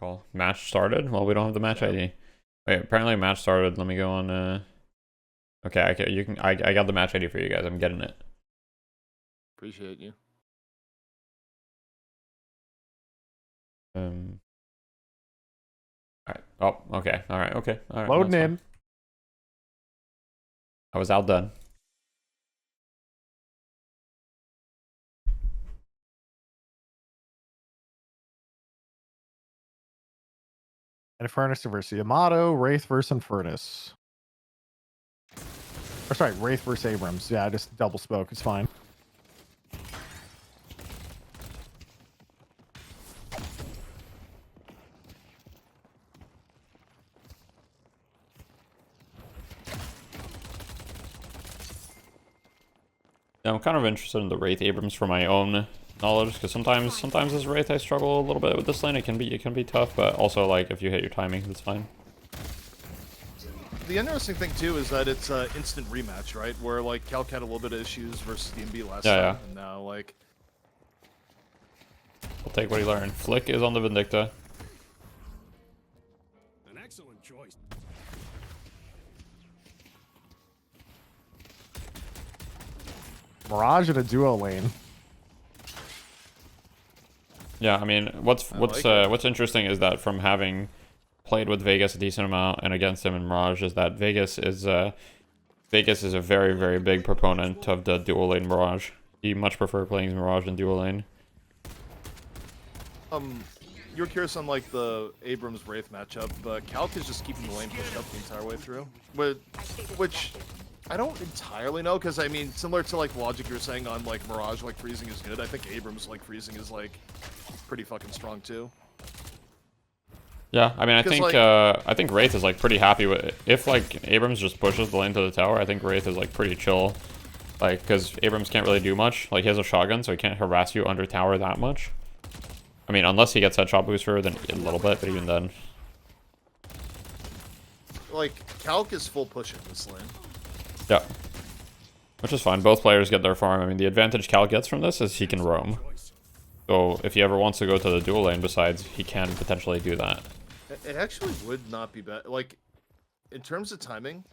call? Match started? Well, we don't have the match ID. Wait, apparently match started. Let me go on. Okay, you can. I got the match ID for you guys. I'm getting it. Appreciate you. All right. Oh, okay. All right. Okay. All right. Loading in. I was outdone. And Furnace versus Yamato, Wraith versus Infernus. Or sorry, Wraith versus Abrams. Yeah, I just double spoke. It's fine. Yeah, I'm kind of interested in the Wraith Abrams for my own knowledge, because sometimes as Wraith I struggle a little bit with this lane. It can be tough, but also like if you hit your timing, that's fine. The interesting thing too is that it's an instant rematch, right? Where like Calc had a little bit of issues versus DMB last time, and now like I'll take what he learned. Flick is on the Vindicta. An excellent choice. Mirage in a duo lane. Yeah, I mean, what's interesting is that from having played with Vegas a decent amount and against him in Mirage, is that Vegas is a very, very big proponent of the dual lane Mirage. He much prefer playing Mirage than dual lane. You're curious on like the Abrams Wraith matchup, but Calc is just keeping the lane pushed up the entire way through, which I don't entirely know, because I mean, similar to like logic you were saying on like Mirage, like freezing is good. I think Abrams like freezing is like pretty fucking strong too. Yeah, I mean, I think Wraith is like pretty happy with it. If like Abrams just pushes the lane to the tower, I think Wraith is like pretty chill, like because Abrams can't really do much. Like he has a shotgun, so he can't harass you under tower that much. I mean, unless he gets headshot booster, then a little bit, but even then. Like Calc is full pushing this lane. Yeah, which is fine. Both players get their farm. I mean, the advantage Calc gets from this is he can roam. So if he ever wants to go to the dual lane, besides, he can potentially do that. It actually would not be bad. Like, in terms of timing,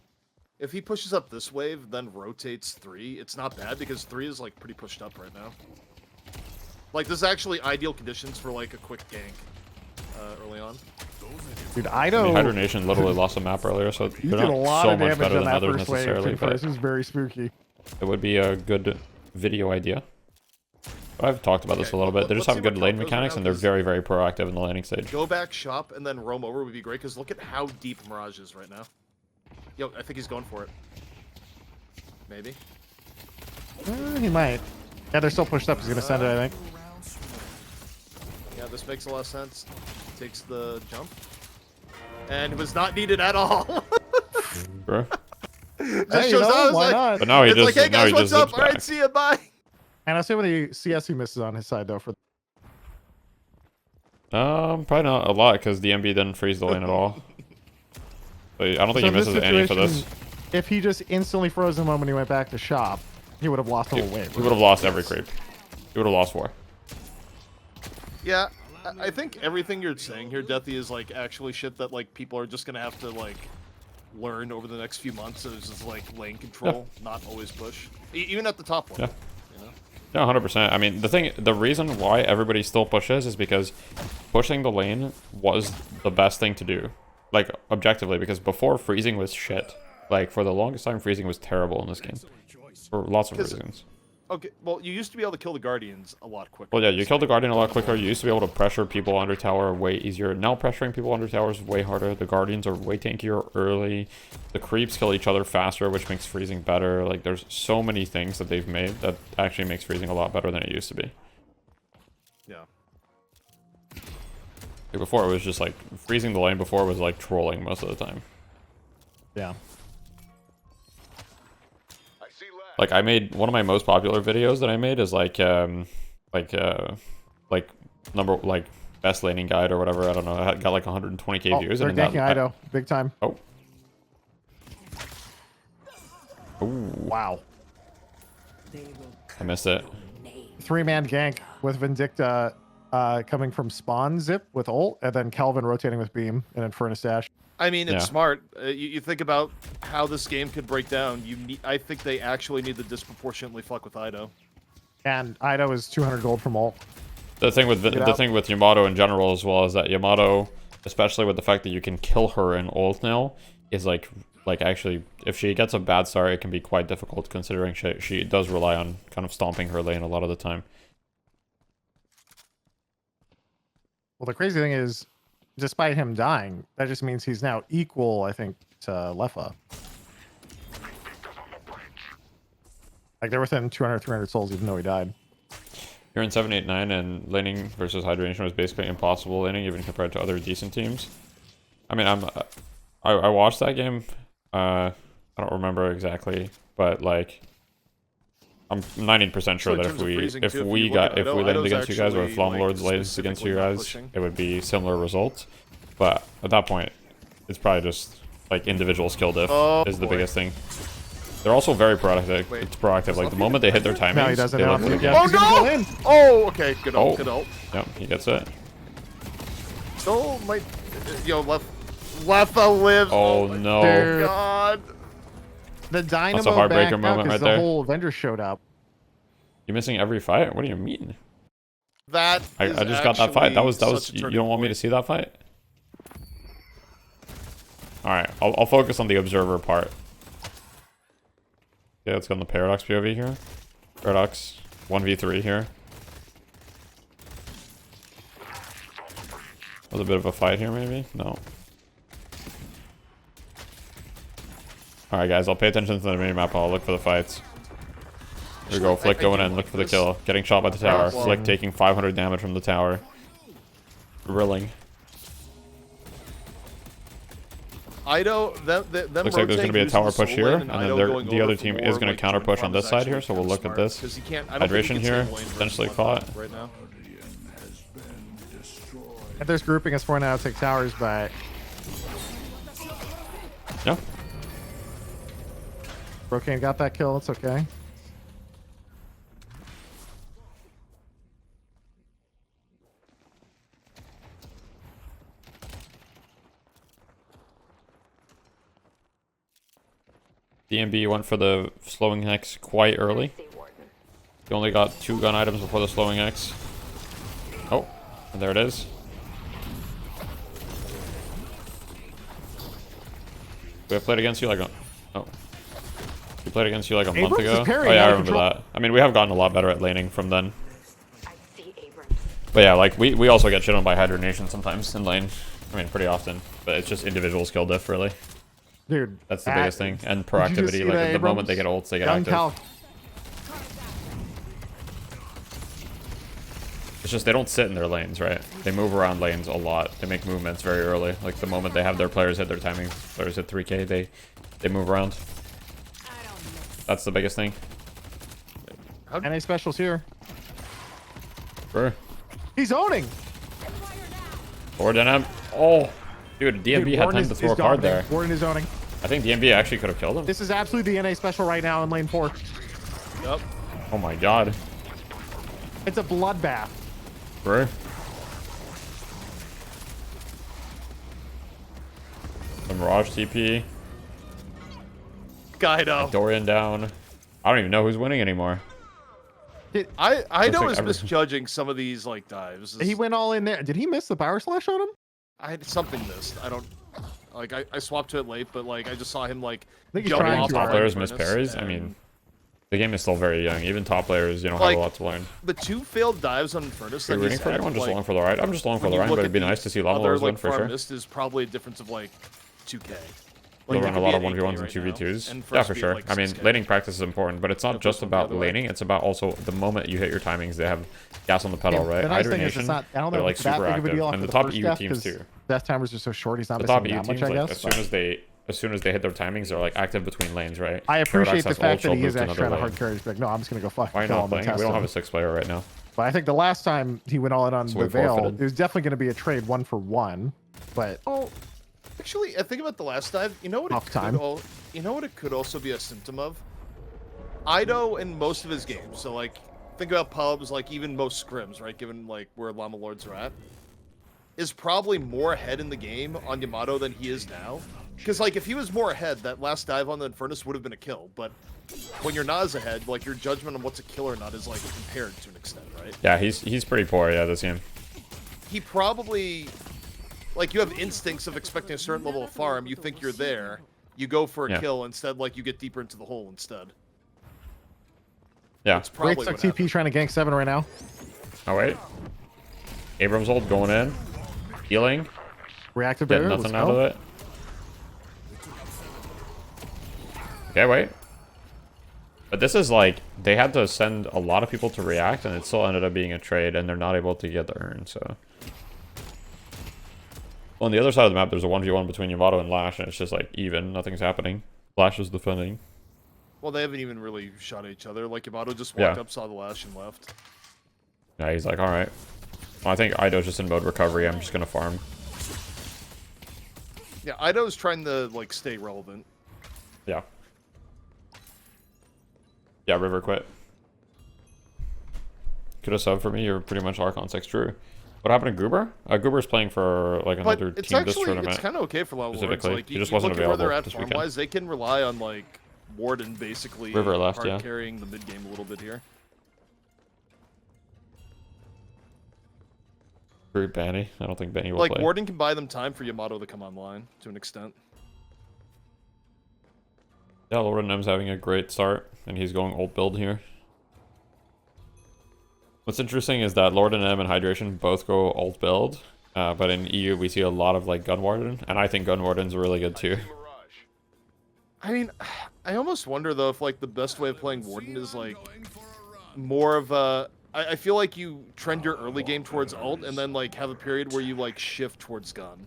if he pushes up this wave, then rotates 3, it's not bad, because 3 is, like, pretty pushed up right now. Like, this is actually ideal conditions for, like, a quick gank early on. Dude, I know. I mean, Hydra Nation literally lost a map earlier, so You they're did a not lot so of much damage better on than that others first wave. necessarily, but This is very spooky. it would be a good video idea. I've talked about this a little bit. They just have good lane mechanics, and they're very, very proactive in the laning stage. Go back, shop, and then roam over would be great, because look at how deep Mirage is right now. Yo, I think he's going for it. Maybe. He might. Yeah, they're still pushed up. He's going to send it, I think. Yeah, this makes a lot of sense. Takes the jump. And was not needed at all. Bro. Just shows up. Why Like, not? But now he it's just, like, hey now guys, he what's just up? zips All right, back. see ya, bye. And I'll see what the CS he misses on his side, though. For Probably not a lot, because DMB didn't freeze the lane at all. So I don't think he misses any for this. If he just instantly froze him when he went back to shop, he would have lost the whole wave. He would have lost every creep. He would have lost 4. Yeah, I think everything you're saying here, Deathy, is like actually shit that like people are just gonna have to like learn over the next few months. So it's just like lane control, not always push, even at the top one. Yeah. You know? Yeah, 100%. I mean, the reason why everybody still pushes is because pushing the lane was the best thing to do. Like, objectively, because before, freezing was shit. Like, for the longest time, freezing was terrible in this game. For lots of reasons. Okay, well, you used to be able to kill the Guardians a lot quicker. Well, yeah, you killed the Guardian a lot quicker. You used to be able to pressure people under tower way easier. Now pressuring people under tower is way harder. The Guardians are way tankier early. The creeps kill each other faster, which makes freezing better. Like, there's so many things that they've made that actually makes freezing a lot better than it used to be. Yeah. Like, before, it was just, like, freezing the lane before was, like, trolling most of the time. Yeah. Like, I made one of my most popular videos that I made is like best laning guide or whatever. I don't know. I got like 120k views. They're And ganking Ido, big time. Oh. Ooh. Wow. I missed it. 3-man gank with Vindicta coming from spawn zip with ult, and then Kelvin rotating with beam and then Furnace dash. I mean, it's Yeah. smart. You think about how this game could break down. I think they actually need to disproportionately fuck with Ido. And Ido is 200 gold from ult. The thing with Yamato in general as well is that Yamato, especially with the fact that you can kill her in ult now, is like actually, if she gets a bad start, it can be quite difficult considering she does rely on kind of stomping her lane a lot of the time. Well, the crazy thing is, despite him dying, that just means he's now equal, I think, to Lefa. Like, they're within 200, 300 souls, even though he died. You're in 7, 8, 9, and laning versus hydration was basically impossible laning, even compared to other decent teams. I mean, I watched that game. I don't remember exactly, but like, I'm 90% sure that if we laneed against you guys, or if Llama Lords lanes against you guys, it would be similar results. But at that point, it's probably just like individual skill diff is the biggest thing. They're also very proactive. It's proactive. Like the moment they hit their timings, No, he doesn't they have look to for get. Oh no! Oh, okay. Good ult. Good ult. Yep, he gets it. Still might. Yo, Lefa lives. Oh no! Dude. God. The Dynamo That's a heartbreaker backed out moment 'cause right the there. whole vendor showed up. You're missing every fight. What do you mean? That I just got that fight. That was. You don't want me to see that fight? All right, I'll focus on the observer part. Okay, let's go on the Paradox POV here. Paradox 1v3 here. Was a bit of a fight here, maybe? No. Alright, guys, I'll pay attention to the minimap. I'll look for the fights. Here we go. Flick going in. Look for the kill. Getting shot by the tower. Flick taking 500 damage from the tower. Grilling. Ido, them Looks like there's going to be a tower push here, and then the other team is going to counter push on this side here, so we'll look at this. Hydration here, potentially caught. Right now. If there's grouping us for now, take towers, but Yeah. Brocane got that kill. It's okay. DMB went for the slowing X quite early. He only got 2 gun items before the slowing X. Oh, and there it is. We have played against you like a... Oh. We played against you like a month ago. Oh yeah, I remember that. I mean, we have gotten a lot better at laning from then. But yeah, like, we also get shit on by Hydra Nation sometimes in lane. I mean, pretty often. But it's just individual skill diff, really. Dude, That's the biggest thing. And proactivity, like, at the moment they get ults, they get active. Calc. It's just they don't sit in their lanes, right? They move around lanes a lot. They make movements very early. Like, the moment they have their players hit their timing, players hit 3k, they move around. That's the biggest thing. NA specials here. Sure. He's owning. Or Denham. Oh, dude, DMB had time to throw a card there. Warden is owning. I think DMB actually could have killed him. This is absolutely the NA special right now in lane 4. Yep. Oh my god. It's a bloodbath. Sure. The Mirage TP. Guido. Dorian down. I don't even know who's winning anymore. I know like is everything. misjudging some of these like dives. He went all in there. Did he miss the power slash on him? I had something missed. I don't like. I swapped to it late, but like I just saw him like. I think he's jump trying off to. Top the players furnace miss parries. I and mean, the game is still very young. Even top players, have Like, a lot to learn. the 2 failed dives on Furnace. Are that you he's rooting for had, anyone? Just like, along for the ride. I'm just along for when the you ride, look but at it'd be the nice to see Llama other, Lords win like, for farm sure. missed is probably a difference of like 2k. They'll Like, run it a could lot be of an 1v1s 8K and right now, 2v2s. and Yeah, us for to be, sure. like, I mean, 6K. laning practice is important, but it's not If just this one the about other way. laning. It's about also the moment you hit your timings, they have gas on the pedal, right? The nice Hydra thing is Nation, it's not. I don't they're know like if it's that super big of a active, deal and after the the top first EU death, teams 'cause too. death timers are so short. He's not The missing top EU that teams, much, I like guess. as soon as they hit their timings, they're like active between lanes, right? I appreciate Paradox the has fact that ult, he she'll is move to actually trying another to hard lane. courage. Like, no, I'm just gonna go fucking Why kill not him and playing? test We don't have him. a 6 player right now. But I think the last time he went all in on So the we Veil, forfeited. it was definitely going to be a trade 1-for-1. But Oh, actually, I think about the last dive. You know what? Off time. You know what? It could also be a symptom of. Ido in most of his games. So like think about pubs, like even most scrims, right? Given like where Llama Lords are at, is probably more ahead in the game on Yamato than he is now. Because like if he was more ahead, that last dive on the Infernus would have been a kill. But when you're not as ahead, like your judgment on what's a kill or not is like impaired to an extent, right? Yeah, he's pretty poor. Yeah, this game. He probably, like, you have instincts of expecting a certain level of farm. You think you're there, you go for a kill instead. Like you get deeper into the hole instead. Yeah. It's probably Great what stuck TP happened. trying to gank 7 right now. Oh wait. Abrams ult going in, healing, Reactive getting barrier. nothing Let's out go. of it. Okay, wait. But this is like, they had to send a lot of people to react, and it still ended up being a trade, and they're not able to get the urn, so. On the other side of the map, there's a 1v1 between Yamato and Lash, and it's just like even, nothing's happening. Lash is defending. Well, they haven't even really shot at each other. Like Yamato just walked up, saw the Lash, and left. Yeah, he's like, alright. Well, I think Ido's just in mode recovery, I'm just gonna farm. Yeah, Ido's trying to like stay relevant. Yeah. Yeah, River quit. Could have subbed for me, you're pretty much Archon 6 True. What happened to Goober? Goober's playing for like But another it's team this actually tournament. it's kind of okay for Llama Lords. specifically. Like He you, just you wasn't look at where they're available at this farm weekend. wise, they can rely on like Warden basically River left, hard yeah. carrying the mid game a little bit here. Group Benny. I don't think Benny will Like play. Warden can buy them time for Yamato to come online to an extent. Yeah, Lord and M's having a great start, and he's going old build here. What's interesting is that Lord and M and Hydration both go old build, but in EU we see a lot of like Gun Warden, and I think Gun Warden's really good too. I mean, I almost wonder though if like the best way of playing Warden is like more of a. I feel like you trend your early game towards ult and then like have a period where you like shift towards gun.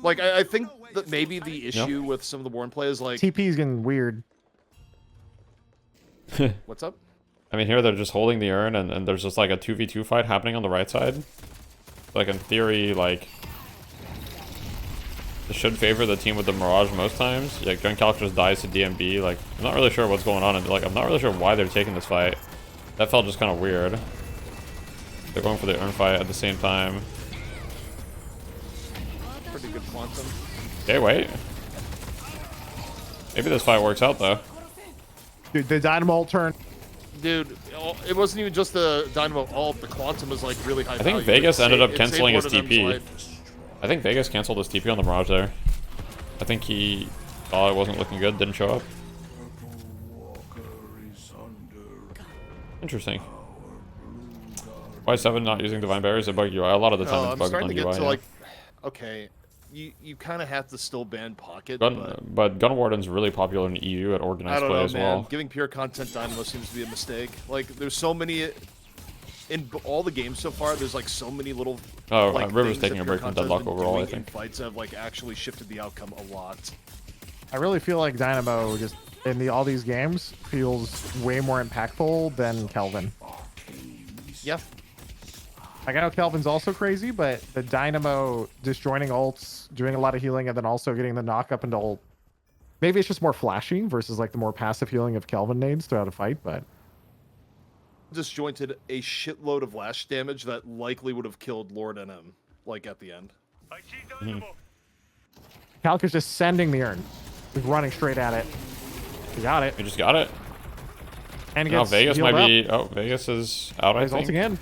Like I think that maybe the issue with some of the Warden play is like TP is getting weird. what's up? I mean, here they're just holding the urn, and there's just like a 2v2 fight happening on the right side. Like in theory, like this should favor the team with the Mirage most times. Like Calc just dies to DMB. Like I'm not really sure what's going on, and like I'm not really sure why they're taking this fight. That felt just kind of weird. They're going for the urn fight at the same time. Pretty good quantum. Okay, wait. Maybe this fight works out though. Dude, the Dynamo ult turn. Dude, it wasn't even just the Dynamo ult. The quantum was like really high. I think value. Vegas It ended up saved canceling his Warden M's TP. life. I think Vegas canceled his TP on the Mirage there. I think he thought it wasn't looking good, didn't show up. Interesting. Why 7 not using Divine Barriers to bug UI? A lot of the time it's I'm bugged starting on to UI. get to Yeah. like, okay, you kind of have to still ban Pocket, But Gun Warden's really popular in EU at I organized don't play know, as man. well. Giving pure content Dynamo seems to be a mistake. Like, there's so many in all the games so far. There's like so many little. Oh, like, River's things taking that a break pure from content's Deadlock been overall, I doing think. in fights have like actually shifted the outcome a lot. I really feel like Dynamo just in all these games feels way more impactful than Kelvin. Yeah. Like, I know Kelvin's also crazy, but the Dynamo disjoining ults, doing a lot of healing, and then also getting the knock up into ult. Maybe it's just more flashy versus like the more passive healing of Kelvin nades throughout a fight, but Disjointed a shitload of lash damage that likely would have killed Lord NM, like at the end. Calc is just sending the urn. He's running straight at it. He got it. We just got it. And he Now gets Vegas healed might up. be... Oh, Vegas is out, I He's think. ulting in.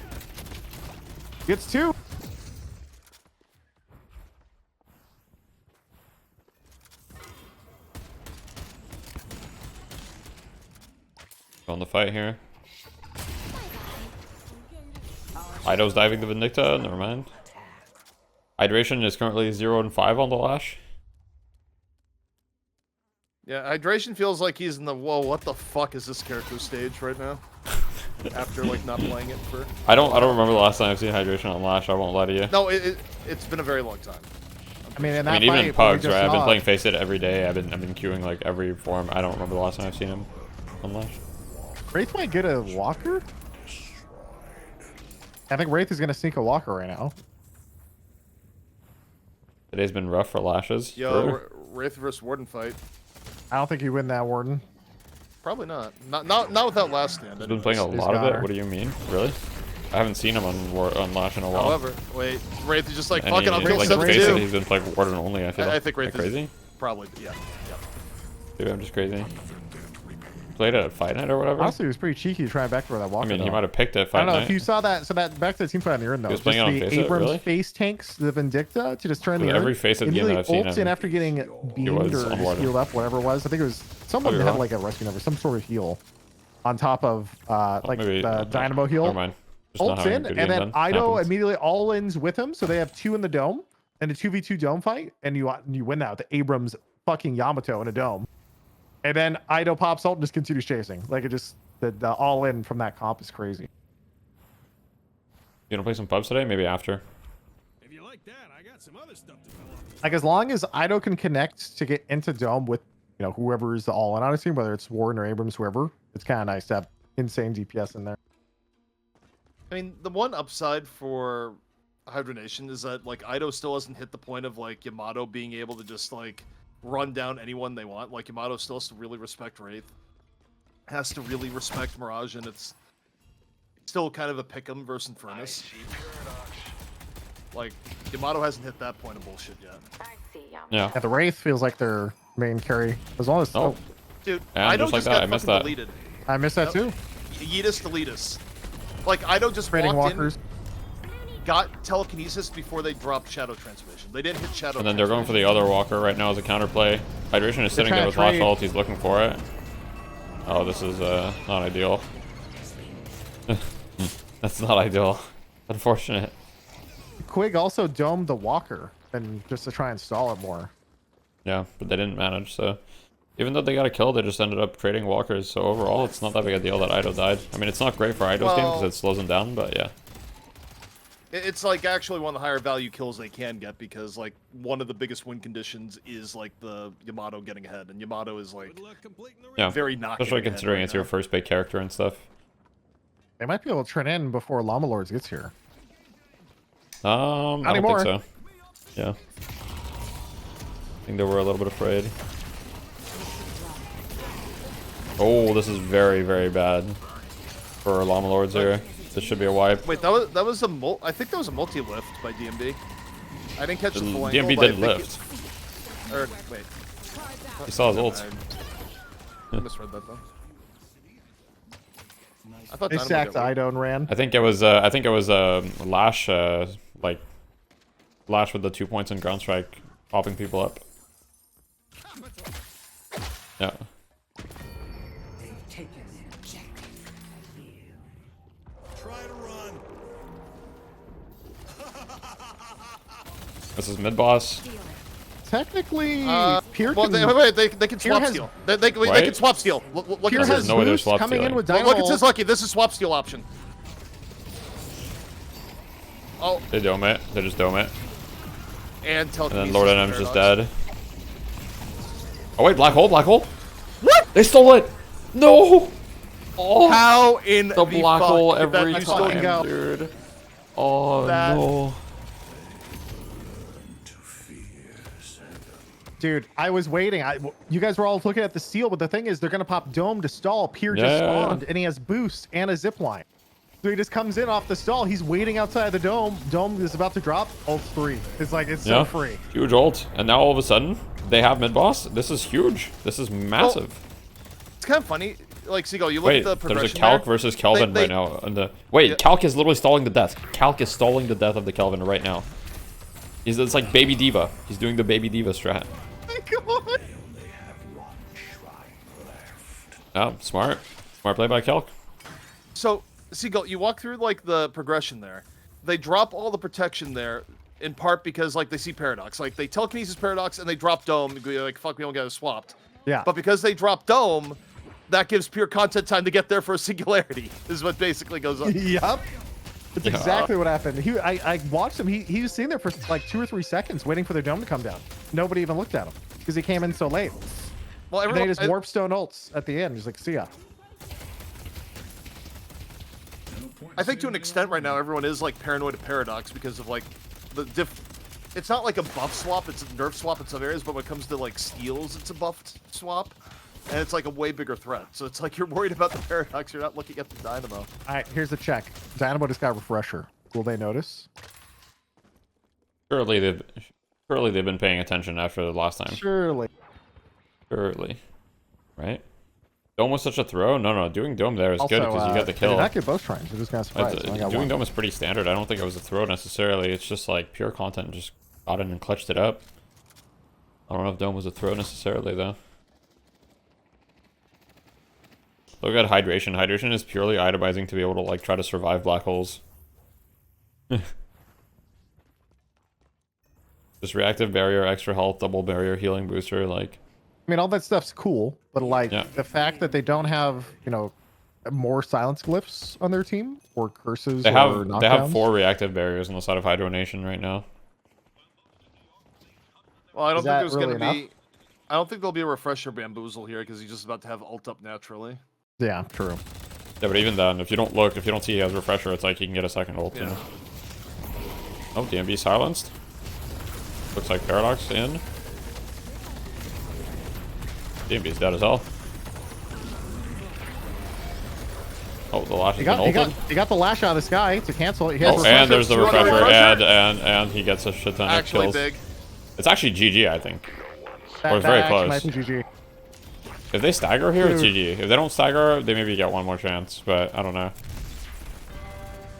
Gets 2. On the fight here. Ido's diving the Vindicta, never mind. Hydration is currently 0 and 5 on the Lash. Yeah, Hydration feels like he's in the whoa, what the fuck is this character stage right now? After like not playing it for. I don't remember the last time I've seen Hydration on Lash, I won't lie to you. No, it's been a very long time. I mean, in I that mean, even fight, Pugs, we just right? I've been saw- playing Face It every day. I've been queuing like every form. I don't remember the last time I've seen him on Lash. Wraith might get a walker. I think Wraith is going to sneak a walker right now. Today's been rough for Lashes. Yo, Wraith versus Warden fight. I don't think you win that, Warden. Probably not. Not without last stand. He's been playing a He's lot of got it. her. What do you mean? Really? I haven't seen him on Lash in a while. However, wait, Wraith is just like, And fuck it, I'll he, kill like, 7 face it, 2. he's been playing Warden only, I feel. I think Wraith Am I is crazy? probably, yeah. Maybe I'm just crazy. Played it at Fight Night or whatever? Honestly, it was pretty cheeky to try and backdoor that I walker. mean, he though. might have picked it at I Fight don't know Night. if you saw that. So that back to the team fight on the urn though. was Just playing on the face it, Abrams really? face tanks the Vindicta to just turn the With urn. every face at the end Immediately I've seen ults him, in after getting beamed was or on just Warden. healed up, whatever it was. I think it was someone you're had wrong. like a rescue number, some sort of heal, on top of like Maybe, the Dynamo heal. Never mind. Just not Ults having a in, good and game then then. Ido Happens. immediately all ins with him, so they have 2 in the dome and a 2v2 dome fight, and you win that with the Abrams fucking Yamato in a dome, and then Ido pops ult and just continues chasing. Like it just the all in from that comp is crazy. You gonna play some pubs today? Maybe after. If you like that, I got some other stuff to develop. Like as long as Ido can connect to get into dome with whoever is the all in on his team, whether it's Warden or Abrams, whoever, it's kind of nice to have insane DPS in there. I mean, the one upside for Hydra Nation is that, like, Ido still hasn't hit the point of, like, Yamato being able to just, like, run down anyone they want. Like, Yamato still has to really respect Wraith. Has to really respect Mirage, and it's still kind of a pick'em versus Infernus. Like, Yamato hasn't hit that point of bullshit yet. Yeah. Yeah, the Wraith feels like their main carry. As long as Oh. Dude, Yeah, Ido just like just that, got I missed fucking that. deleted. I missed that too. Yeetus deletus. Like, Ido just Trading walked walkers. in, got telekinesis before they dropped Shadow Transformation. They didn't hit Shadow And then they're going for the other walker right now as a counterplay. Hydration is sitting trying there to with Lash trade. ult. He's looking for it. Oh, this is not ideal. That's not ideal. Unfortunate. Quig also domed the walker, and just to try and stall it more. Yeah, but they didn't manage, so... Even though they got a kill, they just ended up trading walkers, so overall, it's not that big a deal that Ido died. I mean, it's not great for Ido's game because Well- it slows him down, but yeah. It's like actually one of the higher value kills they can get because like one of the biggest win conditions is like the Yamato getting ahead, and Yamato is like Good luck completing the Yeah, very not especially getting ahead considering right it's your now. first big character and stuff. They might be able to turn in before Llama Lords gets here. I don't anymore. think so. Yeah. I think they were a little bit afraid. Oh, this is very, very bad for Llama Lords here. This should be a wipe. Wait, that was a I think that was a multi lift by DMB. I didn't catch the full DMB angle, but I didn't think lift. Or wait, He saw his ult. I misread that though. I thought They Dynamo sacked got Ido and ran. I think it was Lash like Lash with the 2 points in ground strike, popping people up. Yeah. Try to run. This is mid boss. Technically, Pier well, can, wait, they can Pier swap has- steal. They Right? can swap steal. Look Pier at has this. no way they're boost swap coming in stealing. with Look Dynamo. at this lucky. This is swap steal option. Oh, They dome it. They just dome it. and And telekinesis. then Lord NM's just paradox. dead. Oh wait, black hole, black hole. What? They stole it. No. Oh, How in the black fuck hole did that every fucking time, go? dude. Oh That- no. Dude, I was waiting. You guys were all looking at the steal, but the thing is, they're gonna pop dome to stall. Pier just Yeah. spawned, and he has boost and a zip line. So he just comes in off the stall. He's waiting outside the dome. Dome is about to drop. Ult 3. It's like it's so Yeah. free. Huge ult. And now all of a sudden, they have mid boss. This is huge. This is massive. It's kind of funny. Like Seagull, you look Wait, at the there's a progression Calc there. versus Kelvin They- right now. And wait, Yeah. Calc is literally stalling the death. Calc is stalling the death of the Kelvin right now. It's like Baby Diva. He's doing the Baby Diva strat. God. Oh, smart. Smart play by Calc. So, Seagull, you walk through like the progression there. They drop all the protection there, in part because like they see paradox. Like they telekinesis paradox and they drop dome. And go, like fuck, we don't get it swapped. Yeah. But because they drop dome, that gives pure content time to get there for a singularity. Is what basically goes on. Yep. That's Yeah. exactly what happened. I watched him. He was sitting there for like 2 or 3 seconds waiting for their dome to come down. Nobody even looked at him because he came in so late. Well, And then everyone, he just warpstone ults at the end. He's like, see ya. I think to an extent right now, everyone is like paranoid of paradox because of like the It's not like a buff swap; it's a nerf swap in some areas. But when it comes to like steals, it's a buffed swap. And it's like a way bigger threat. So it's like you're worried about the Paradox, you're not looking at the Dynamo. All right, here's the check. Dynamo just got Refresher. Will they notice? Surely they've been paying attention after the last time. Surely. Right? Dome was such a throw? No, doing Dome there is good because you get the They kill. did not get both shrines. It just got surprised. Doing Dome is pretty standard. I don't think it was a throw necessarily. It's just like pure content. Just got in and clutched it up. I don't know if Dome was a throw necessarily though. Look at Hydration. Hydration is purely itemizing to be able to like try to survive black holes. Just reactive barrier, extra health, double barrier, healing booster, like. I mean, all that stuff's cool, but like Yeah. the fact that they don't have, you know, more silence glyphs on their team or curses They or have knockdowns. 4 reactive barriers on the side of Hydro Nation right now. Well, I don't Is think that there's really going to be... I don't think there'll be a Refresher Bamboozle here because he's just about to have ult up naturally. Yeah, true. Yeah, but even then, if you don't look, if you don't see he has refresher, it's like he can get a second ult. Yeah. You know? Oh, DMB silenced. Looks like Paradox in. DMB's dead as hell. Oh, the lash has been ulted. He got the lash out of this guy to cancel it. He has Oh, and there's the You want a refresher, refresher? and he gets a shit ton of Actually kills. big. It's actually GG, I think. that, or it's very actually close. might be GG. If they stagger here, it's Dude. GG. If they don't stagger, they maybe get one more chance, but I don't know.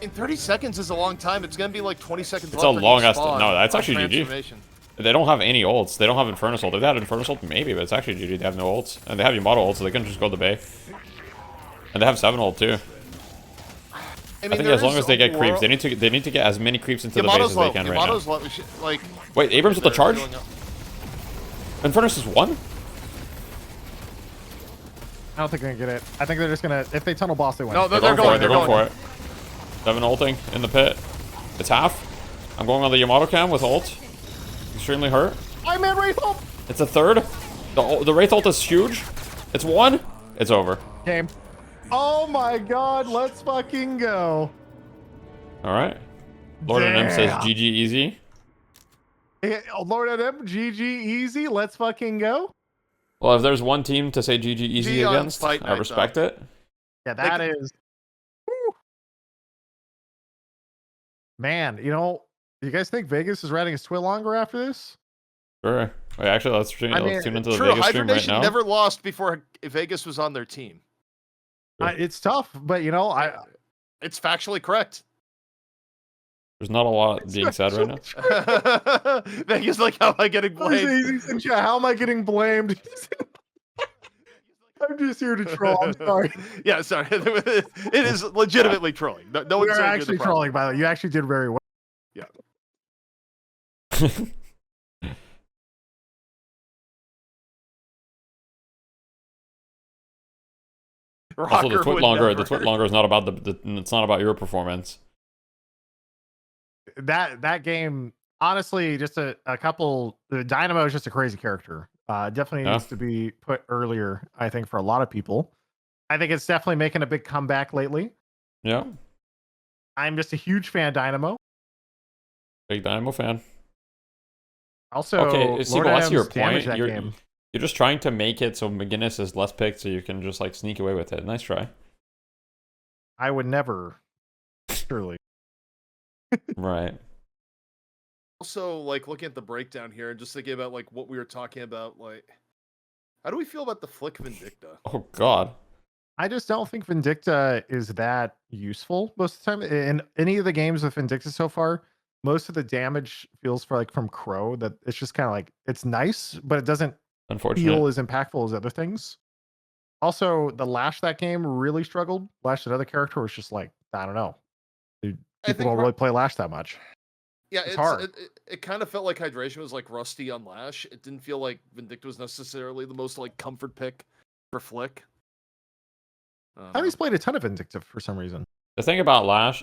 In 30 seconds is a long time. It's going to be like 20 seconds It's left a for long each ass- spawn no, that's on actually GG. transformation. They don't have any ults. They don't have Infernus ult. If they had Infernus ult, maybe, but it's actually GG. They have no ults. And they have Yamato ult, so they can just go to the Bay. And they have 7 ult, too. I think as long as they get creeps, they need to get as many creeps into the base as they can right now. Yamato's low. We should, like, Wait, Abrams with the they're charge? going up. Infernus is 1? I don't think they're gonna get it. I think they're just gonna, if they tunnel boss, they win. No, They're going for it. They're going for it. 7 ulting in the pit. It's half. I'm going on the Yamato cam with ult. Extremely hurt. I man Wraith ult! It's a third. The Wraith ult is huge. It's 1. It's over. Game. Oh my god, let's fucking go. Alright. Lord and M says Damn. GG easy. Hey, Lord of them, GG easy, let's fucking go. Well, if there's one team to say GG easy G on against, fight I night, respect it. Yeah, that is. Whew. Man, you know, you guys think Vegas is riding his twit longer after this? Sure. Wait, actually, let's tune into the True, Vegas Hydra stream right Nation now. never lost before Vegas was on their team. It's tough, but you know, It's factually correct. There's not a lot being said right now. Vegas like, how am I getting blamed? How am I getting blamed? I'm just here to troll. I'm sorry. Yeah, sorry. It is legitimately trolling. No one's You're saying actually the problem. trolling, by the way. You actually did very well. Yeah. Also, the Rocker twit would longer. never The twit hurt. longer is not about it's not about your performance. That game, honestly, just a couple. Dynamo is just a crazy character. Definitely Yeah. needs to be put earlier. I think for a lot of people. I think it's definitely making a big comeback lately. Yeah. I'm just a huge fan of Dynamo. Big Dynamo fan. Also, Okay, see, Lord well, that's your Adams damaged point. that game. You're just trying to make it so McGinnis is less picked so you can just like sneak away with it. Nice try. I would never. Surely. Right. Also, like looking at the breakdown here and just thinking about like what we were talking about, like how do we feel about the Flick Vindicta? Oh God. I just don't think Vindicta is that useful most of the time. In any of the games with Vindicta so far, most of the damage feels for like from Crow that it's just kind of like it's nice, but it doesn't Unfortunate. feel as impactful as other things. Also, the Lash that game really struggled. Lash, that other character, was just like, I don't know. Dude, I people think don't really play Lash that much. Yeah, It's hard. It kind of felt like Hydration was like rusty on Lash. It didn't feel like Vindicta was necessarily the most like comfort pick for Flick. I've played a ton of Vindicta for some reason. The thing about Lash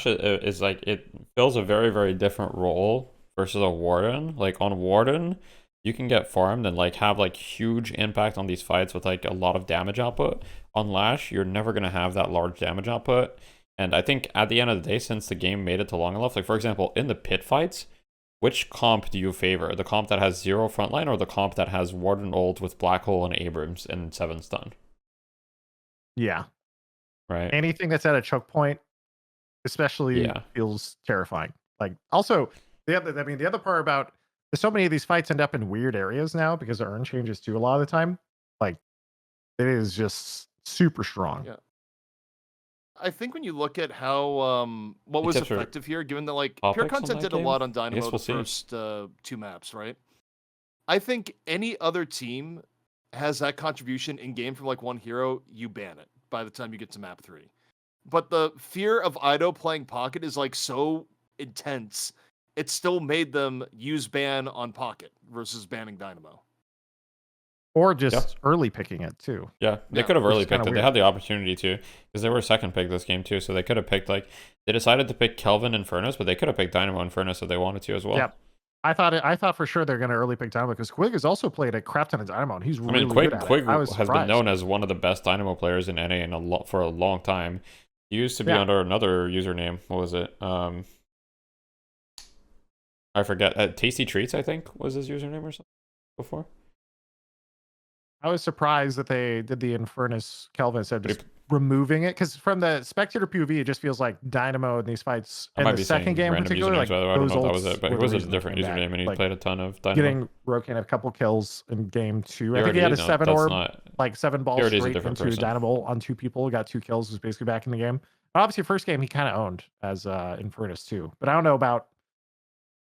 is like it fills a very, very different role versus a Warden. Like on Warden, you can get farmed and like have like huge impact on these fights with like a lot of damage output. On Lash, you're never gonna have that large damage output. And I think at the end of the day, since the game made it to long enough, like for example, in the pit fights, which comp do you favor? The comp that has 0 frontline or the comp that has Warden ult with Black Hole and Abrams and 7 stun? Yeah. Right? Anything that's at a choke point, especially, feels terrifying. Like, also, the other part about so many of these fights end up in weird areas now because the urn changes too a lot of the time. Like, it is just super strong. Yeah. I think when you look at how what was effective here, given that like Pure Content did a lot on Dynamo the first 2 maps, right? I think any other team has that contribution in game from like one hero, you ban it by the time you get to map 3. But the fear of Ido playing Pocket is like so intense, it still made them use ban on Pocket versus banning Dynamo. Or just early picking it too. Yeah, they could have early picked it. They had the opportunity to, because they were second pick this game too. So they could have picked like they decided to pick Kelvin and Furnace, but they could have picked Dynamo and Furnace if they wanted to as well. Yeah, I thought for sure they're going to early pick Dynamo because Quig has also played a crap ton of Dynamo, and he's really good at it. Quig has been known as one of the best Dynamo players in NA for a long time. He used to be under another username. What was it? I forget. Tasty Treats, I think, was his username or something before. I was surprised that they did the Infernus Kelvin instead of just removing it, because from the spectator POV, it just feels like Dynamo in these fights. In the second game in particular, like, I don't know if that was it, but it was a different username, and he played a ton of Dynamo. Getting Rokan a couple kills in game 2. I think he had a 7 orb, like 7 balls straight into Dynamo on 2 people. Got 2 kills, was basically back in the game. Obviously, first game he kind of owned as Infernus too, but I don't know about.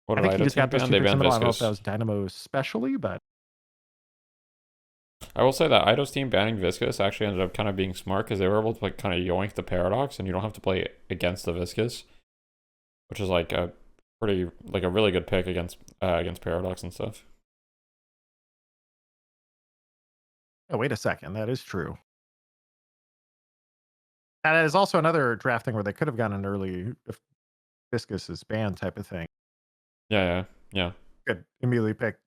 I think he just got those 2 picks in the middle. I don't know if that was Dynamo especially, but. I will say that Ido's team banning Viscous actually ended up kind of being smart because they were able to like kind of yoink the Paradox, and you don't have to play against the Viscous, which is like a really good pick against Paradox and stuff. Oh, wait a second, that is true. And it is also another drafting where they could have gotten an early if Viscous is banned type of thing. Yeah. Could immediately pick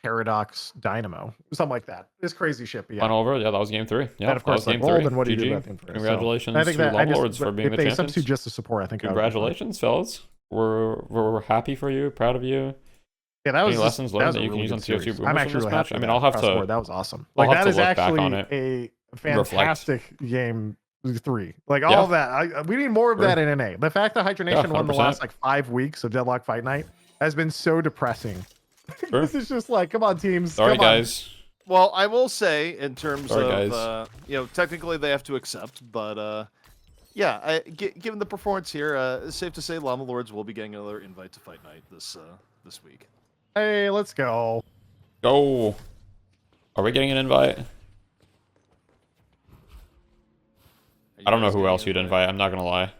Paradox Dynamo, something like that. It's crazy shit. But over. Yeah, that was game 3. Yeah, and of course, that was game 3. Then what do you do GG. about game 3? Congratulations I think to Llama Lords for being the champions. Substitute just to support. I think. Congratulations, fellas. We're happy for you. Proud of you. Yeah, that was any lessons learned that you can use on CO2 I'm actually really happy. I mean, I'll have to. That was awesome. Like that is actually a fantastic game 3. Like all of that. We need more of that in NA. The fact that Hydra Nation won the last like 5 weeks of Deadlock Fight Night has been so depressing. This is just like, come on, teams. Sorry, guys. Well, I will say, in terms of, technically they have to accept, but, given the performance here, it's safe to say Llama Lords will be getting another invite to Fight Night this week. Hey, let's go. Go. Are we getting an invite? I don't know who else you'd invite. I'm not going to lie.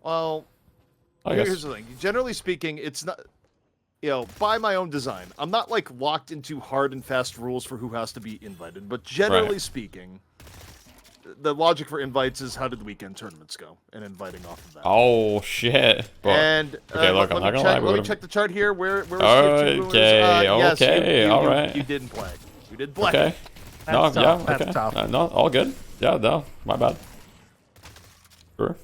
Well, here's the thing. Generally speaking, it's not... by my own design, I'm not like locked into hard and fast rules for who has to be invited, but generally speaking, the logic for invites is how did the weekend tournaments go, and inviting off of that. Oh shit! Well, and okay, look, I'm not gonna lie. Let me check the chart here. Where was okay, all right. You didn't play. You did play. Okay. That's tough. That's tough. No, all good. Yeah, no, my bad. Sure.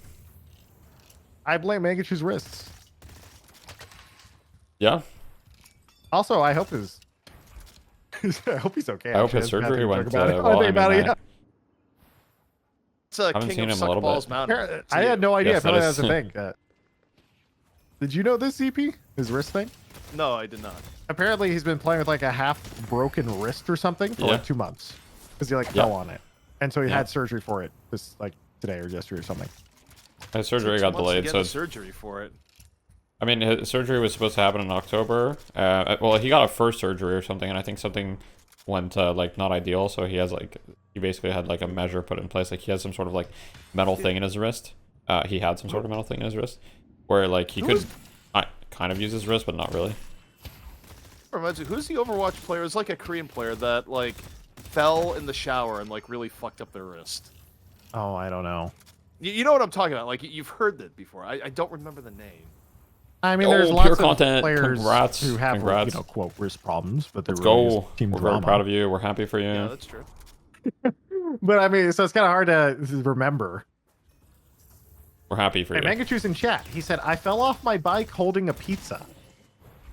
I blame Mangachu's wrists. Yeah. Also, I hope I hope he's okay. I hope his surgery went well. It's I haven't seen him a little bit. I had no idea. Yes, I thought that was a thing. Did you know this, CP? His wrist thing? No, I did not. Apparently, he's been playing with like a half broken wrist or something for like 2 months because he like fell on it, and so he had surgery for it this like today or yesterday or something. His surgery got delayed, so surgery for it. I mean, his surgery was supposed to happen in October. Well, he got a first surgery or something, and I think something went like not ideal. So he basically had like a measure put in place. Like he has some sort of like metal thing in his wrist. He had some sort of metal thing in his wrist, where like he could kind of use his wrist, but not really. Reminds me, who's the Overwatch player? It's like a Korean player that like fell in the shower and like really fucked up their wrist. Oh, I don't know. You know what I'm talking about? Like you've heard that before. I don't remember the name. I mean, there's lots of players Congrats. who have, quote, wrist problems, but they're really team We're drama. very proud of you. We're happy for you. Yeah, that's true. But I mean, so it's kind of hard to remember. We're happy for Hey, you. Mangachu's in chat. He said, I fell off my bike holding a pizza.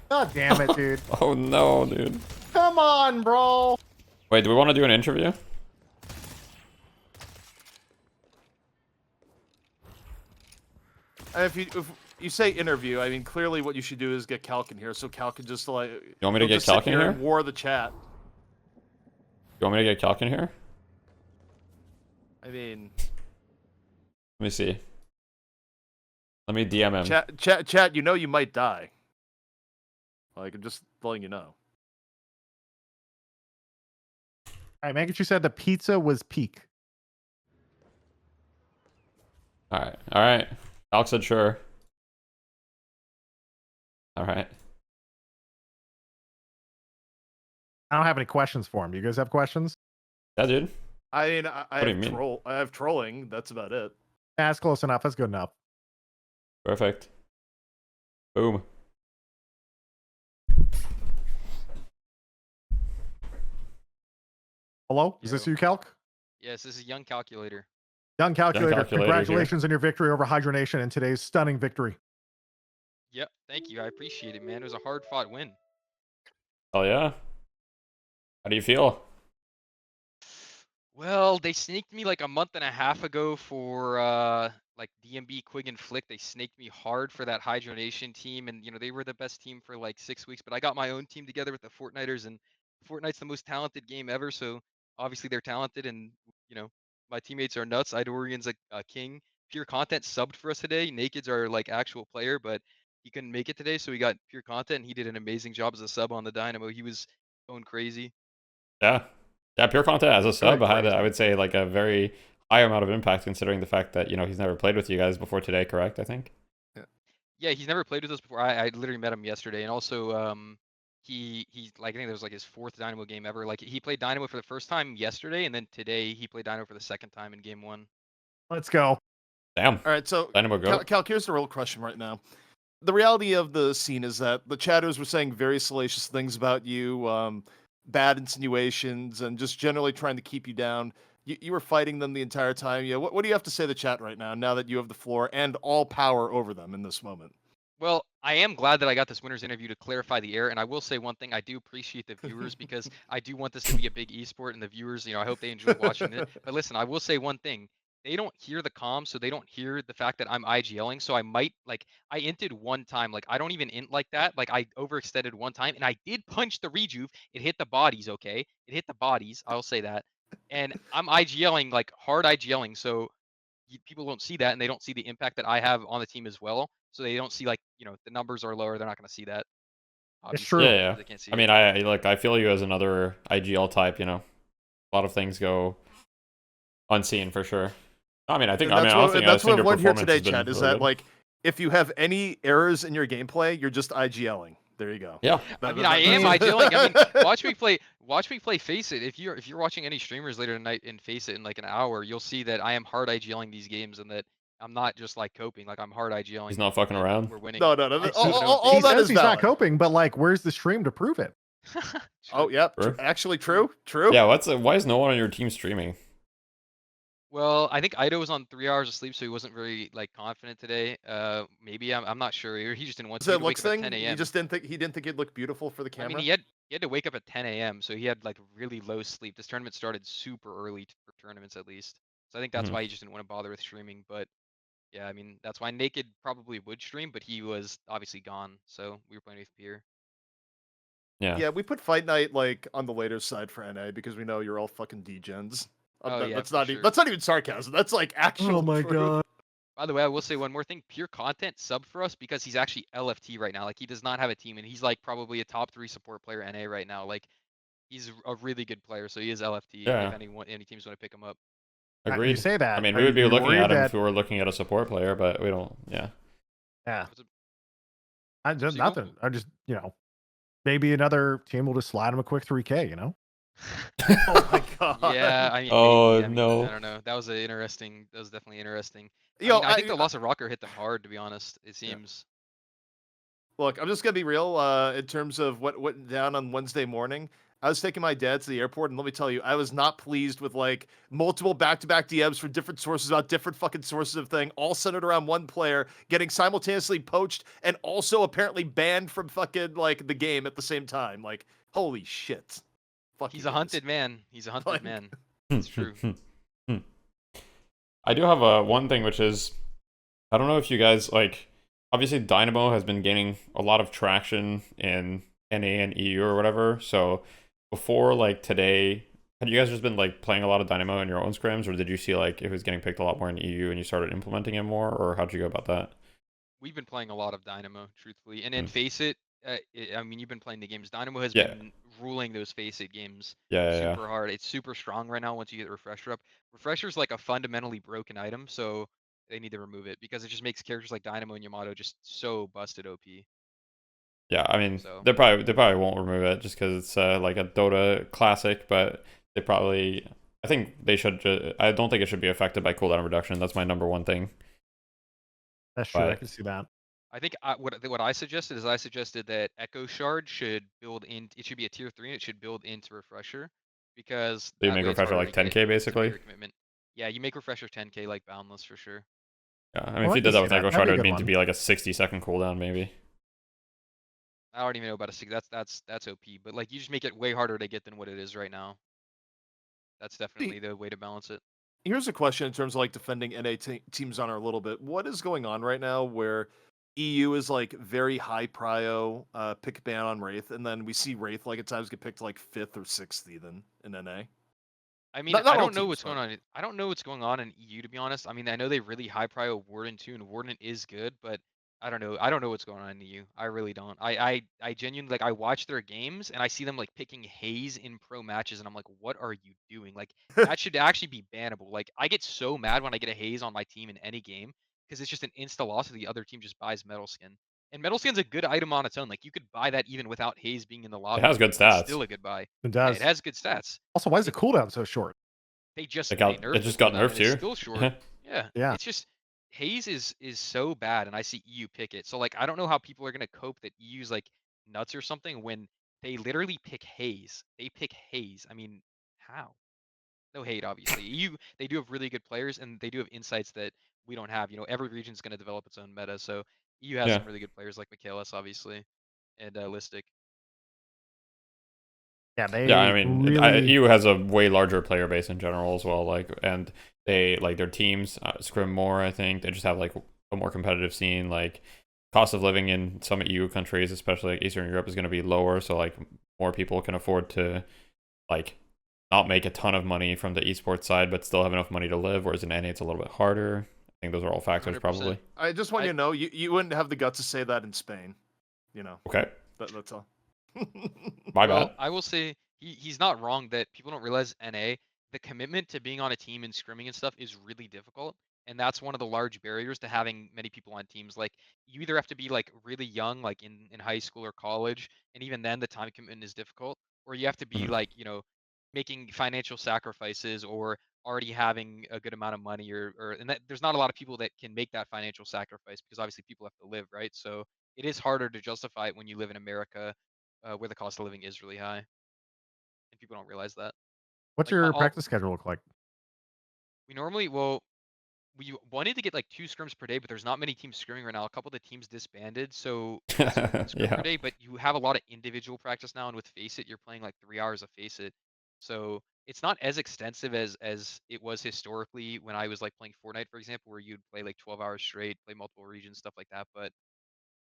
God damn it, dude. Oh no, dude. Come on, bro. Wait, do we want to do an interview? And if you say interview, I mean clearly what you should do is get Calc in here, so Calc can just like. You want me to he'll get just sit Calc in here? and war the chat. You want me to get Calc in here? I mean, Let me see. Let me DM him. chat. You know you might die. Like I'm just letting you know. All right, Mangachu said the pizza was peak. All right. All right. Alex said sure. All right. I don't have any questions for him. Do you guys have questions? Yeah, dude. I mean, What do you mean? I have trolling. That's about it. That's close enough. That's good enough. Perfect. Boom. Hello? Is this you, Calc? Yes, this is Young Calculator. Young Calculator, Calculator congratulations on your victory over Hydra Nation and today's stunning victory. Yep, thank you. I appreciate it, man. It was a hard-fought win. Oh yeah. How do you feel? Well, they snaked me like a month and a half ago for like DMB, Quig, and Flick. They snaked me hard for that Hydro Nation team, and they were the best team for like 6 weeks. But I got my own team together with the Fortniters, and Fortnite's the most talented game ever. So obviously they're talented, and my teammates are nuts. Idorian's a king. Pure Content subbed for us today. Naked's our like actual player, but he couldn't make it today, so we got Pure Content, and he did an amazing job as a sub on the Dynamo. He was going crazy. Yeah. Yeah, Pure Content as a sub Going had, crazy. I would say, like a very high amount of impact considering the fact that, he's never played with you guys before today, correct, I think? Yeah, he's never played with us before. I literally met him yesterday, and also he like I think that was like his 4th Dynamo game ever. Like he played Dynamo for the first time yesterday, and then today he played Dynamo for the 2nd time in game 1. Let's go. Damn. All right, so Dynamo go. Calc, here's the real question right now. The reality of the scene is that the chatters were saying very salacious things about you, bad insinuations, and just generally trying to keep you down. You were fighting them the entire time. Yeah, what do you have to say to the chat right now that you have the floor and all power over them in this moment? Well, I am glad that I got this winner's interview to clarify the error, and I will say one thing: I do appreciate the viewers because I do want this to be a big esport, and the viewers, I hope they enjoy watching it. But listen, I will say one thing: they don't hear the comms, so they don't hear the fact that I'm IGLing. So I might I inted one time, like I don't even int like that. Like I overextended one time, and I did punch the rejuve. It hit the bodies, okay? It hit the bodies. I'll say that. And I'm IGLing like hard IGLing, so people don't see that, and they don't see the impact that I have on the team as well. So they don't see like the numbers are lower. They're not going to see that. It's Obviously, true. Yeah, yeah. they can't see I it. mean, I feel you as another IGL type, A lot of things go unseen for sure. I mean, That's honestly, what your I've learned here performance today, has been chat, is really that good. like if you have any errors in your gameplay, you're just IGLing. There you go. Yeah. I mean, I am IGLing. I mean, watch me play Face It. If you're watching any streamers later tonight in Face It in like an hour, you'll see that I am hard IGLing these games, and that I'm not just like coping. Like I'm hard IGLing. He's not fucking and around. We're winning. No. All He that says is he's not valid. coping, but like, where's the stream to prove it? Oh, yeah. True. Actually, true. True. Yeah, why is no one on your team streaming? Well, I think Ido was on 3 hours of sleep, so he wasn't very like confident today. Maybe I'm not sure. He just didn't want Is to. that He had to wake looks up at thing? 10 He a.m. just didn't think it'd look beautiful for the I camera. mean, he had to wake up at 10 a.m. So he had like really low sleep. This tournament started super early for tournaments at least. So I think that's Mhm. why he just didn't want to bother with streaming. But yeah, I mean that's why Naked probably would stream, but he was obviously gone. So we were playing with Pier. Yeah. Yeah, we put Fight Night like on the later side for NA because we know you're all fucking degens. Oh, yeah, That's for not sure. that's not even sarcasm. That's like actual. truth. By the way, I will say one more thing. Pure Content subbed for us because he's actually LFT right now. Like he does not have a team, and he's like probably a top 3 support player NA right now. Like he's a really good player, so he is LFT. Yeah. If any teams want to pick him up. Agreed. You say that. I mean, Are we would be you looking worried at him that- if we were looking at a support player, but we don't. Yeah. Yeah. What's up? I just Seagull? nothing. I just maybe another team will just slide him a quick 3K. Oh my god. Yeah, I mean, Oh, maybe. I mean, no. I don't know. That was definitely interesting. Yo, I think the loss of Rocker hit them hard, to be honest. It seems. Look, I'm just gonna be real. In terms of what went down on Wednesday morning, I was taking my dad to the airport, and let me tell you, I was not pleased with like multiple back-to-back DMs from different sources about different fucking sources of thing, all centered around one player getting simultaneously poached and also apparently banned from fucking like the game at the same time. Like, holy shit. Fuck He's you a guys. hunted man. He's a hunted Like- man. It's true. I do have one thing, which is, I don't know if you guys, like, obviously Dynamo has been gaining a lot of traction in NA and EU or whatever. So before like today, had you guys just been like playing a lot of Dynamo in your own scrims, or did you see like it was getting picked a lot more in EU and you started implementing it more, or how'd you go about that? We've been playing a lot of Dynamo, truthfully, and then Mm. Face It. I mean, you've been playing the games. Dynamo has Yeah. been ruling those Face It games Yeah. super hard. It's super strong right now once you get the refresher up. Refresher's like a fundamentally broken item, so they need to remove it because it just makes characters like Dynamo and Yamato just so busted OP. Yeah, I mean, So they probably won't remove it just because it's like a Dota classic, but they probably, I think they should. I don't think it should be affected by cooldown reduction. That's my number one thing. That's true. I But can see that. I think what I suggested is I suggested that Echo Shard should build in. It should be a tier 3 and it should build into Refresher because you that make way it's refresher harder like to get 10k some basically. bigger commitment. Yeah, you make Refresher 10k like Boundless for sure. Yeah, I mean, Well, if I you can did that see with that. Echo That'd Shard, be it a would good need one. to be like a 60-second cooldown maybe. I don't even know about a six. That's OP. But like you just make it way harder to get than what it is right now. That's definitely the way to balance it. Here's a question in terms of like defending NA teams on her a little bit. What is going on right now where EU is like very high prio pick ban on Wraith, and then we see Wraith like at times get picked like 5th or 6th even in NA? I mean, Not I all don't know teams, what's but- going on. I don't know what's going on in EU to be honest. I mean, I know they really high prio Warden too, and Warden is good, but I don't know. I don't know what's going on in EU. I really don't. I genuinely like I watch their games and I see them like picking Haze in pro matches, and I'm like, what are you doing? Like that should actually be bannable. Like I get so mad when I get a Haze on my team in any game because it's just an insta loss if the other team just buys Metal Skin. And Metal Skin's a good item on its own. Like you could buy that even without Haze being in the It lobby. has good It's stats. still a good buy. It Yeah, does. it has good stats. Also, why is the cooldown so short? They just It they got nerfed it the just got cooldown and nerfed it's too. still short. Yeah. Yeah. It's just Haze is so bad and I see EU pick it. So like I don't know how people are gonna cope that EU's like nuts or something when they literally pick Haze. They pick Haze. I mean, how? No hate, obviously. EU they do have really good players and they do have insights that we don't have. You know, every region's gonna develop its own meta. So EU has Yeah. some really good players like Michaelis, obviously, and Listic. Yeah, they Yeah, I mean, really. EU has a way larger player base in general as well. Like, and they like their teams scrim more. I think they just have like a more competitive scene. Like, cost of living in some EU countries, especially like Eastern Europe, is going to be lower. So like more people can afford to like not make a ton of money from the esports side, but still have enough money to live. Whereas in NA, it's a little bit harder. I think those are all factors 100%. probably. I just want I- you to know you wouldn't have the guts to say that in Spain. You know, Okay, that's all. my Well, bad. I will say he's not wrong that people don't realize NA, the commitment to being on a team and scrimming and stuff is really difficult. And that's one of the large barriers to having many people on teams. Like you either have to be like really young, like in high school or college, and even then the time commitment is difficult, or you have to be Mhm. like, you know, making financial sacrifices or already having a good amount of money or and that, there's not a lot of people that can make that financial sacrifice because obviously people have to live, right? So it is harder to justify it when you live in America where the cost of living is really high, and people don't realize that. What's Like, your practice schedule look like? we normally, well, we wanted to get like 2 scrims per day, but there's not many teams scrimming right now. A couple of the teams disbanded, so it's 1 scrim per Yeah. day. But you have a lot of individual practice now, and with Face It, you're playing like 3 hours of Face It, so it's not as extensive as it was historically when I was like playing Fortnite, for example, where you'd play like 12 hours straight, play multiple regions, stuff like that. But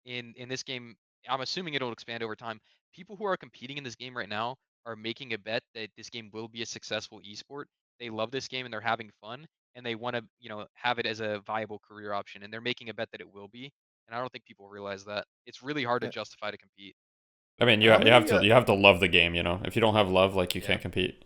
in this game, I'm assuming it'll expand over time. People who are competing in this game right now are making a bet that this game will be a successful esport. They love this game and they're having fun and they want to, you know, have it as a viable career option and they're making a bet that it will be. And I don't think people realize that. It's really hard to Yeah. justify to compete. I mean, How you have many, to love the game. You know, if you don't have love, like you Yeah. can't compete.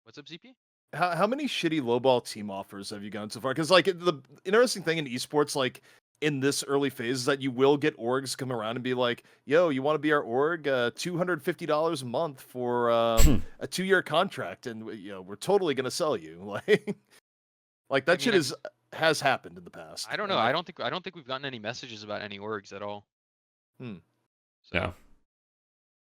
What's up, ZP? How many shitty lowball team offers have you gotten so far? Because like the interesting thing in esports, like in this early phase, is that you will get orgs come around and be like, "Yo, you want to be our org? $250 a month for a 2-year contract, and you know we're totally gonna sell you." Like that I shit mean, has happened in the past. I don't know. I don't think we've gotten any messages about any orgs at all. Hmm. So Yeah.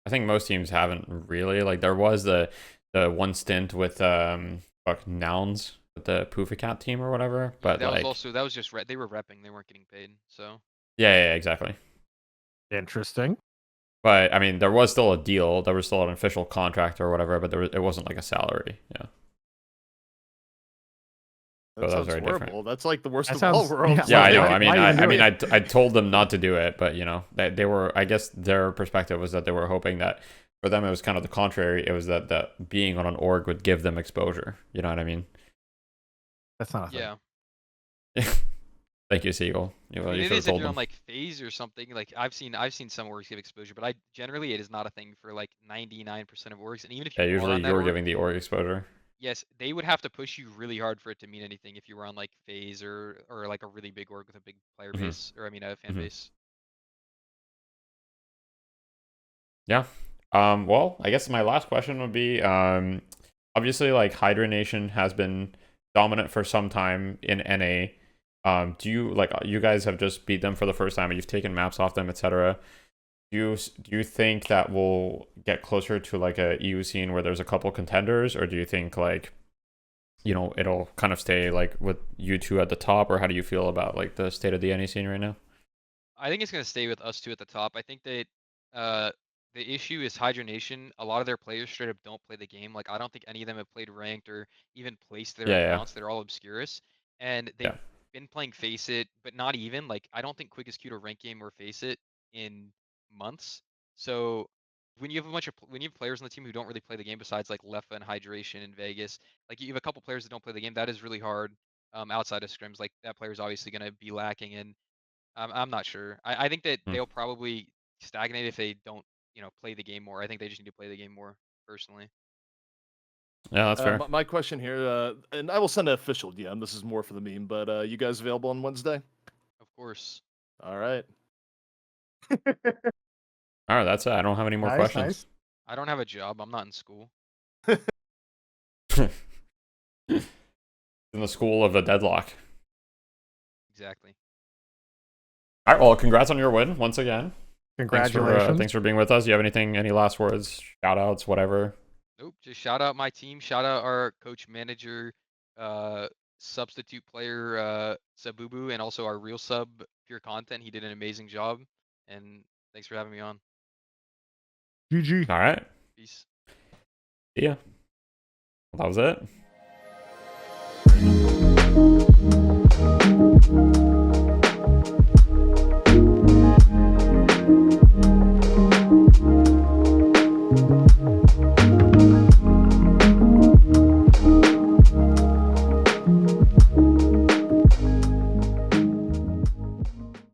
I think most teams haven't really. Like there was the one stint with Nouns with the Pooficat team or whatever, but that like was also that was just they were repping, they weren't getting paid. So yeah, exactly. Interesting. But I mean, there was still a deal. There was still an official contract or whatever, but it wasn't like a salary. Yeah. That So that was sounds very horrible. different. That's like the worst That of all sounds- worlds. Yeah, I Why- know. why I mean, even do I told them not to do it, but you know, they were. I guess their perspective was that they were hoping that for them it was kind of the contrary. It was that being on an org would give them exposure. You know what I mean? That's not a thing. yeah. Thank you, Seagull. You, I well, mean, you it should have is if told you're on them. like phase or something. Like I've seen some orgs give exposure, but I generally it is not a thing for like 99% of orgs. And even if Yeah, you are usually on that you're org, giving the org exposure. yes, they would have to push you really hard for it to mean anything if you were on like phase or like a really big org with a big player Mhm. base, or I mean a fan Mhm. base. Yeah. Well, I guess my last question would be, obviously, like Hydra Nation has been dominant for some time in NA. Do you like you guys have just beat them for the first time and you've taken maps off them, etc. Do you think that we'll get closer to like a EU scene where there's a couple contenders, or do you think like it'll kind of stay like with you two at the top, or how do you feel about like the state of the NA scene right now? I think it's gonna stay with us two at the top. I think that uh the issue is Hydra Nation. A lot of their players straight up don't play the game. Like I don't think any of them have played ranked or even placed their Yeah, accounts. They're all obscurus, and yeah, they've been playing Face It, but not even like I don't think Quickest Q to rank game or Face It in months. So when you have when you have players on the team who don't really play the game besides like Leffa and Hydration and Vegas, like you have a couple players that don't play the game, that is really hard. Outside of scrims, like that player is obviously gonna be lacking in. I'm not sure. I think that Hmm. they'll probably stagnate if they don't, play the game more. I think they just need to play the game more, personally. yeah. That's fair. My question here, and I will send an official DM. This is more for the meme, but you guys available on Wednesday? Of course. All right. All right, that's it. I don't have any more Nice, questions. nice. I don't have a job. I'm not in school. In the school of a deadlock. Exactly. All right. Well, congrats on your win once again. Congratulations. Thanks for being with us. Do you have any last words, shout outs, whatever? Nope. Just shout out my team. Shout out our coach, manager, uh, substitute player, Sabubu, and also our real sub, Pure Content. He did an amazing job. And thanks for having me on. GG. All right. Peace. See ya. That was it.